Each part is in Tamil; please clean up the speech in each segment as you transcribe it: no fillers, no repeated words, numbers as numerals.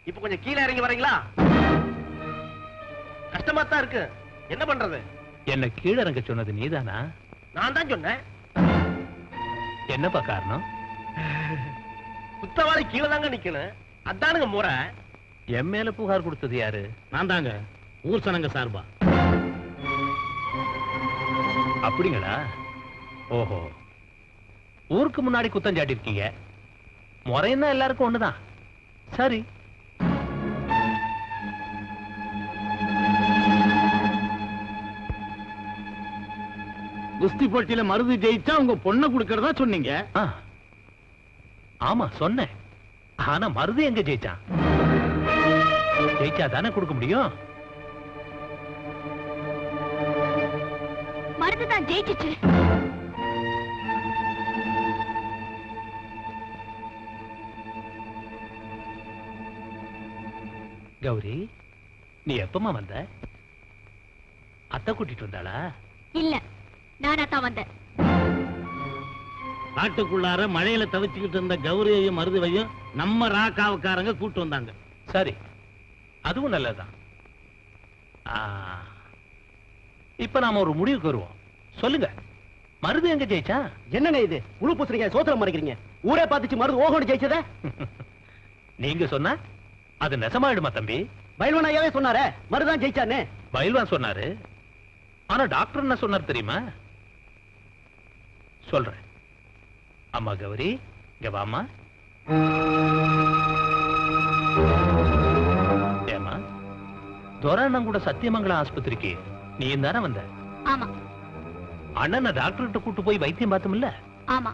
இப்ப கொஞ்சம் கீழே இறங்கி வரீங்களா? கஷ்டமா தான் இருக்கு, என்ன பண்றது? என்ன கீழே இறங்க சொன்னது நீதானா? நான் தான் சொன்னேன். என்னப்பா காரணம்? குத்தவாளி கீழே தாங்க நிக்கணும், அதானுங்க முறை. என் மேல புகார் கொடுத்தது யாரு? நான் தாங்க, ஊர் சனங்க சார்பா. அப்படிங்களா? ஓஹோ, ஊருக்கு முன்னாடி குத்தம் சாட்டிருக்கீங்க. முறைன்னா எல்லாருக்கும் ஒண்ணுதான். சரி, குஸ்தி போட்டியில மருது ஜெயிச்சா உங்க பொண்ணை கொடுக்கறதா சொன்னீங்க. ஆமா சொன்னேன். ஆனா மருது எங்க ஜெயிச்சான்? ஜெயிச்சா தானே கொடுக்க முடியும். மருது தான் ஜெயிச்சிச்சு. கௌரி, நீ எப்பமா வந்த? அத்தை கூட்டிட்டு வந்தாளா? இல்ல, நானா தான் வந்தேன். காட்டுக்குள்ளார மழையில தவிச்சுக்கிட்டு இருந்த கௌரியையும் மருதுவையும் நம்ம ராக்காவக்காரங்க கூட்டு வந்தாங்க. சரி, அதுவும் நல்லதுதான். இப்ப நாம ஒரு முடிவுக்கு வருவோம். சொல்லுங்க, மருது எங்க ஜெயிச்சா? என்னண்ணே இது, முழு பூசணிக்காய் சோத்திரம் மறைக்கிறீங்க. ஊரே பார்த்துச்சு மருது ஓகோடு ஜெயிச்சத. நீங்க சொன்னா அது நெசமாயிடுமா தம்பி? பயில்வான் ஐயாவே சொன்னாரே மருதான் ஜெயிச்சானே. பயில்வான் சொன்னாரு, ஆனா டாக்டர் என்ன சொன்னார் தெரியுமா? சொல்றேன். அம்மா கௌரி, இங்க வாமா. ஏமா, துராண்ணம் கூட சத்தியமங்கலம் ஆஸ்பத்திரிக்கு நீ தானே வந்த? ஆமா. அண்ணனை டாக்டர் கிட்ட கூட்டு போய் வைத்தியம் பார்த்தோம்ல? ஆமா.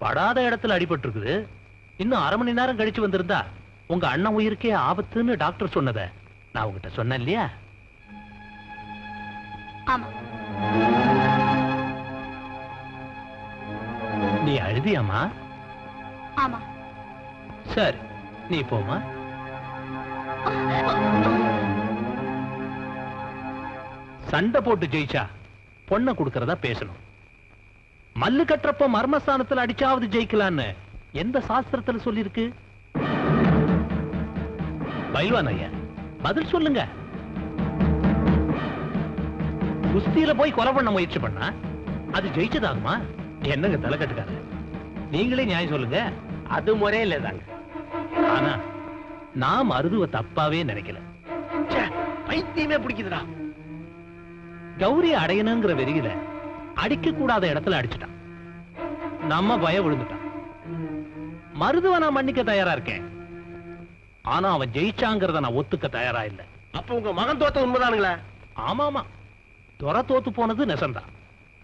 படாத இடத்துல அடிபட்டு இருக்குது. இன்னும் அரை மணி நேரம் கழிச்சு வந்திருந்தா உங்க அண்ணன் உயிருக்கே ஆபத்துன்னு டாக்டர் சொன்னத நான் உங்ககிட்ட சொன்னேன் இல்லையா? ஆமா. நீ அழுதியாமா? ஆமா. சரி, நீ போமா. சண்டை போட்டு ஜெயிச்சா பொண்ணை கொடுக்கறதா பேசணும். மல்லு கட்டுறப்ப மர்மஸ்தானத்துல அடிச்சாவது ஜெயிக்கலான்னு எந்த சாஸ்திரத்துல சொல்லிருக்கு? பயில்வான் ஐயா, பதில் சொல்லுங்க. குஸ்தியில போய் கொலை பண்ண முயற்சி பண்ணா அது ஜெயிச்சதாகுமா? என்னங்க தலை கட்டுக்காரு, நீங்களே நியாயம் சொல்லுங்க. அது முறையே இல்லதாங்க. ஆனா நான் மருதுவ தப்பாவே நினைக்கல. பைத்தியமே பிடிக்குதுடா. கௌரி அடையணுங்கிற வெறியில அடிக்க கூடாத இடத்துல அடிச்சுட்டான். நம்ம பய விழுந்துட்டான். மருதுவ நான் மன்னிக்க தயாரா இருக்கேன். ஆனா அவன் ஜெயிச்சாங்கிறத நான் ஒத்துக்க தயாரா இல்ல. அப்ப உங்க மகன் தோத்த உண்மைதானுங்களா? ஆமாமா, துறை தோத்து போனது நெசந்தான்,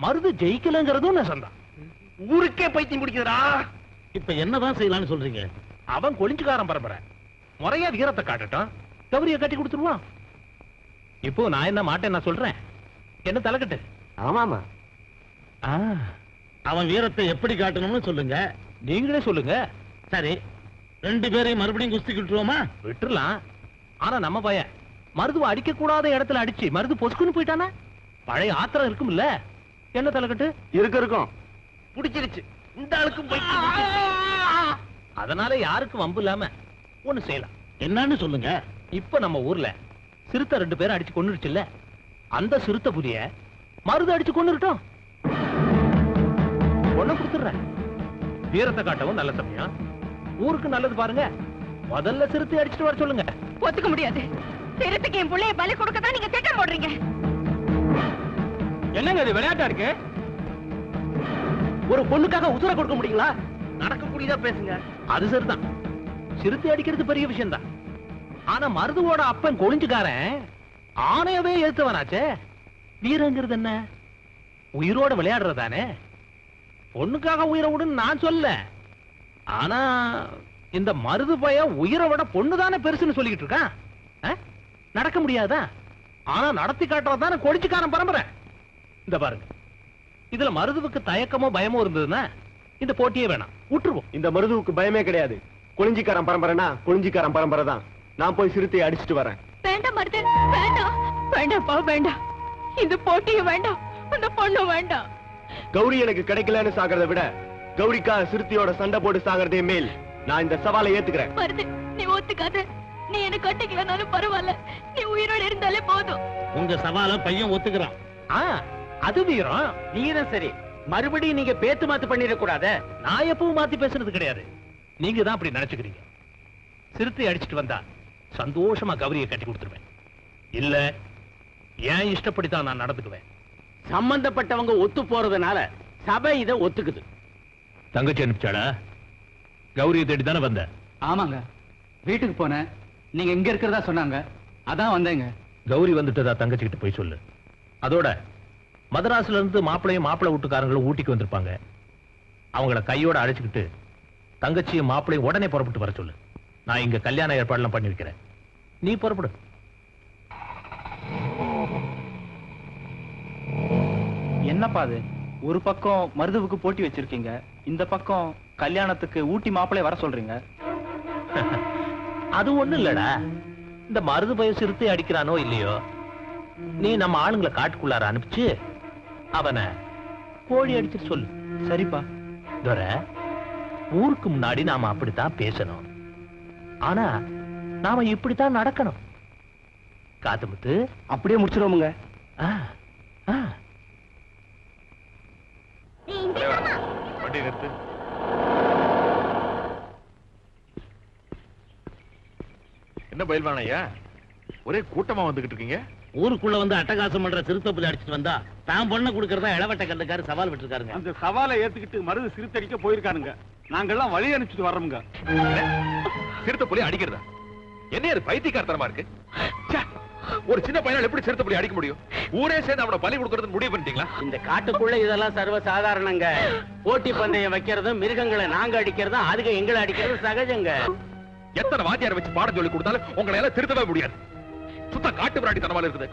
மருது ஜெயிக்கலங்கிறதும் நெசந்தான். ஊருக்கே பைத்தியம் பிடிக்குதுடா. இப்ப என்னதான் செய்யலாம்னு சொல்றீங்க? அவன் கொளிஞ்சுக்காரன் பரம்பரை, முறையா வீரத்தை காட்டட்டும், கௌரிய கட்டி கொடுத்துருவான். இப்போ நான் என்ன மாட்டேன் நான் சொல்றேன், என்ன தலைக்கட்டு. ஆமாமா, அவன் வீரத்தை எப்படி காட்டணும்னு சொல்லுங்க. நீங்களே சொல்லுங்க. சரி, ரெண்டு பேரையும் மறுபடியும் குஸ்தி விட்டுருவோமா? விட்டுறலாம். ஆனா நம்ம பையன் மருதுவ அடிக்க கூடாத இடத்துல அடிச்சு மருது பொசுக்குன்னு போயிட்டானா? பழைய ஆத்திரம் இருக்கும்ல. என்ன தலைக்கட்டு? இருக்கும். பிடிச்சிருச்சு இந்த ஆளுக்கும் பைத்தியம். அதனால யாருக்கும் வம்பு இல்லாம ஒண்ணு செய்யலாம். என்னன்னு சொல்லுங்க. இப்ப நம்ம ஊர்ல சிறுத்தை 2 பேரை அடிச்சு கொன்னுடுச்சுல்ல, அந்த சிறுத்தை புலிய மருது அடிச்சு கொன்னுட்டோம். ஒண்ணு கொடுத்துறேன். வீரத்தை காட்டவும் நல்ல சமயம், ஊருக்கு நல்லது பாருங்க. முதல்ல சிறுத்தை அடிச்சுட்டு வர சொல்லுங்க. ஒத்துக்க முடியாது. சிறுத்தைக்கு என் பிள்ளைய பலி கொடுக்கத்தான் நீங்க திட்டம் போடுறீங்க. என்னங்க இது விளையாட்டா இருக்கு? ஒரு பொண்ணுக்காக உசுர கொடுக்க முடியுங்களா? நடக்கக்கூடியதா பேசுங்க. அது சரிதான், சிறுத்தை அடிக்கிறது பெரிய விஷயம் தான். ஆனா மருதுவோட அப்பன் கொளிஞ்சுக்காரன் ஆணையவே ஏத்துவனாச்சே. வீரங்கிறது என்ன? உயிரோட விளையாடுறதானே. பொண்ணுக்காக உயிரை விடுன்னு நான் சொல்ல. ஆனா இந்த மருது பய உயிரை விட பொண்ணுதானே பெருசுன்னு சொல்லிக்கிட்டு இருக்கான். நடக்க முடியாதா? ஆனா நடத்தி காட்டுறதானே கொளிஞ்சுக்காரன் பரம்பரை. இந்த பாருங்க, இதுல மருதுவுக்கு தயக்கமோ பயமோ இருந்ததுன்னா இந்த போட்டியே வேணாம், விட்டுருவோம். இந்த மருதுவுக்கு பயமே கிடையாது. கொளிஞ்சிக்காரன் பரம்பரைனா கொளிஞ்சிக்காரன் பரம்பரை தான். நான் போய் சிறுத்தையை அடிச்சுட்டு வரேன். வேண்டாம் மருது, வேண்டாம். வேண்டாம்ப்பா, வேண்டாம். இந்த போட்டியும் வேண்டாம், அந்த பொண்ணு வேண்டாம். கௌரி எனக்கு கிடைக்கலன்னு சாகிறத விட கௌரிக்கா சிறுத்தையோட சண்டை போட்டு சாகிறதே மேல். நான் இந்த சவாலை ஏத்துக்கிறேன். மருது, நீ ஒத்துக்காத. நீ என்ன கட்டிக்கலனாலும் பரவாயில்ல, நீ உயிரோடு இருந்தாலே போதும். உங்க சவால பையன் ஒத்துக்கிறான். அது வீரம். வீரம் சரி, மறுபடியும் நீங்க பேத்து மாத்து பண்ணிட கூடாத. நான் எப்பவும் மாத்தி பேசுறது கிடையாது. நீங்க தான் அப்படி நினைச்சுக்கிறீங்க. சிறுத்தை அடிச்சிட்டு வந்தா சந்தோஷமா கௌரியை கட்டி கொடுத்துருவேன். இல்ல ஏன் இஷ்டப்படித்தான் நான் நடந்துக்குவேன். சம்பந்தப்பட்டவங்க ஒத்து போறதுனால சபை இதை ஒத்துக்குது. தங்கச்சி அனுப்பிச்சாடா? கௌரியை தேடி தானே வந்த? ஆமாங்க, வீட்டுக்கு போனேன். நீங்க இங்க இருக்கிறதா சொன்னாங்க, அதான் வந்தேங்க. கௌரி வந்துட்டதா தங்கச்சி கிட்ட போய் சொல்லு. அதோட மதராஸ்ல இருந்து மாப்பிள்ளையும் மாப்பிள்ளை வீட்டுக்காரங்களும் ஊட்டிக்கு வந்திருப்பாங்க. அவங்கள கையோட அழைச்சுக்கிட்டு தங்கச்சியும் மாப்பிள்ளையும் உடனே புறப்பட்டு வர சொல்லு. நான் இங்க கல்யாண ஏற்பாடுலாம் பண்ணி வைக்கிறேன். நீ புறப்படு. என்னப்பா அது, ஒரு பக்கம் மருதுவுக்கு போட்டி வச்சிருக்கீங்க, இந்த பக்கம் கல்யாணத்துக்கு ஊட்டி மாப்பிள்ளை வர சொல்றீங்க. அது ஒண்ணு இல்லடா. இந்த மருது பய சிறுத்தை அடிக்கிறானோ இல்லையோ, நீ நம்ம ஆளுங்களை காட்டுக்குள்ளார அனுப்பிச்சு அவனை கோழி அடிச்சுட்டு சொல்லு. சரிப்பா. துரை, ஊருக்கு முன்னாடி நாம அப்படித்தான் பேசணும். ஆனா நாம இப்படித்தான் நடக்கணும். காத்துமுத்து, அப்படியே முடிச்சிருவோமுங்க. வண்டி நிறுத்து. என்ன பயில்வானையா, ஒரே கூட்டமா வந்துகிட்டு இருக்கீங்க? ஊருக்குள்ள வந்து அட்டகாசம் பண்ற சிறுத்தை புலி அடிச்சிட்டு வந்தா தான் பொண்ணை கொடுக்கறதா இளவட்ட கல்லுக்காரு சவால் விட்டுருக்காருங்க. அந்த சவாலை ஏத்துக்கிட்டு மருது சிறுத்தடிக்க போயிருக்கானுங்க. நாங்கெல்லாம் வழி அனுப்பிச்சுட்டு வர்றோம்ங்க. சிறுத்தை புலி அடிக்கிறதா? என்ன அது பைத்தியக்காரத்தனமா இருக்கு? ஒரு சின்ன பையனால எப்படி சிறுத்தை புலி அடிக்க முடியும்? ஊரே சேர்ந்து அவனை பலி கொடுக்கறது முடிவு பண்ணிட்டீங்களா? இந்த காட்டுக்குள்ள இதெல்லாம் சர்வ சாதாரணங்க. போட்டி பந்தயம் வைக்கிறதும் மிருகங்களை நாங்க அடிக்கிறதும் அதுக்கு எங்களை அடிக்கிறதும் சகஜங்க. எத்தனை வாத்தியாரை வச்சு பாடம் சொல்லி கொடுத்தாலும் உங்களை எல்லாம் திருத்தவே முடியாது. சுத்த காட்டு பிராட்டித்தனமா இருக்குது.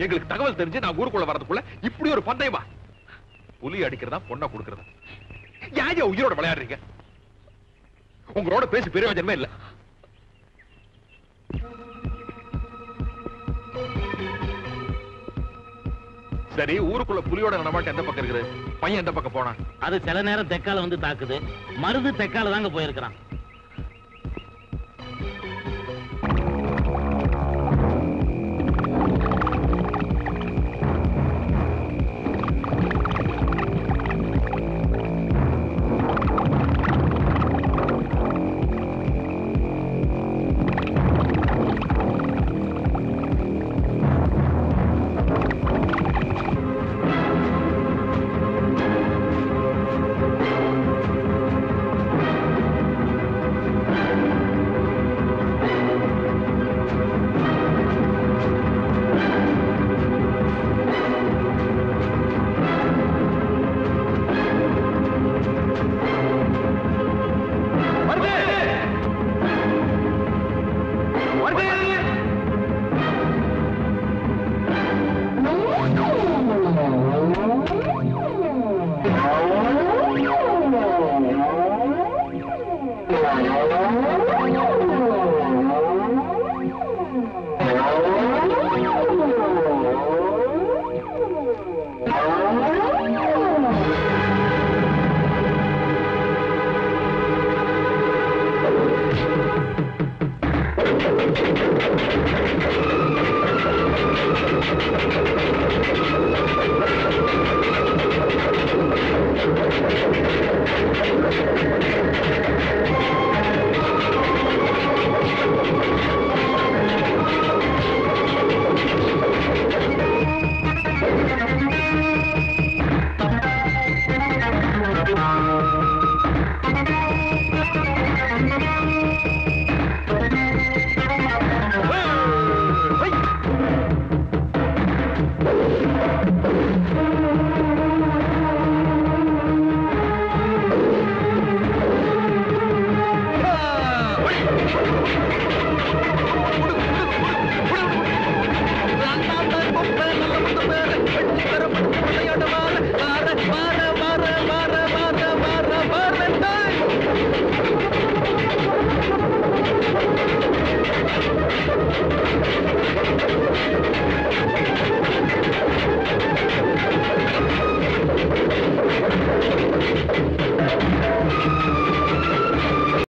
எங்களுக்கு தகவல் தெரிஞ்சு நான் ஊருக்குள்ள வரதுக்குள்ள இப்படி ஒரு பந்தயமா? புலி அடிக்கிறதா பொண்ணை கொடுக்கறதா? யாரையா உயிரோட விளையாடுறீங்க? உங்களோட பேசி பிரயோஜனமே இல்ல. சரி, ஊருக்குள்ள புலியோட நடமாட்டம் எந்த பக்கம் இருக்குது? பையன் எந்த பக்கம் போனான்? அது சில நேரம் தெக்கால வந்து தாக்குது. மருது தெக்கால தாங்க போயிருக்கிறான்.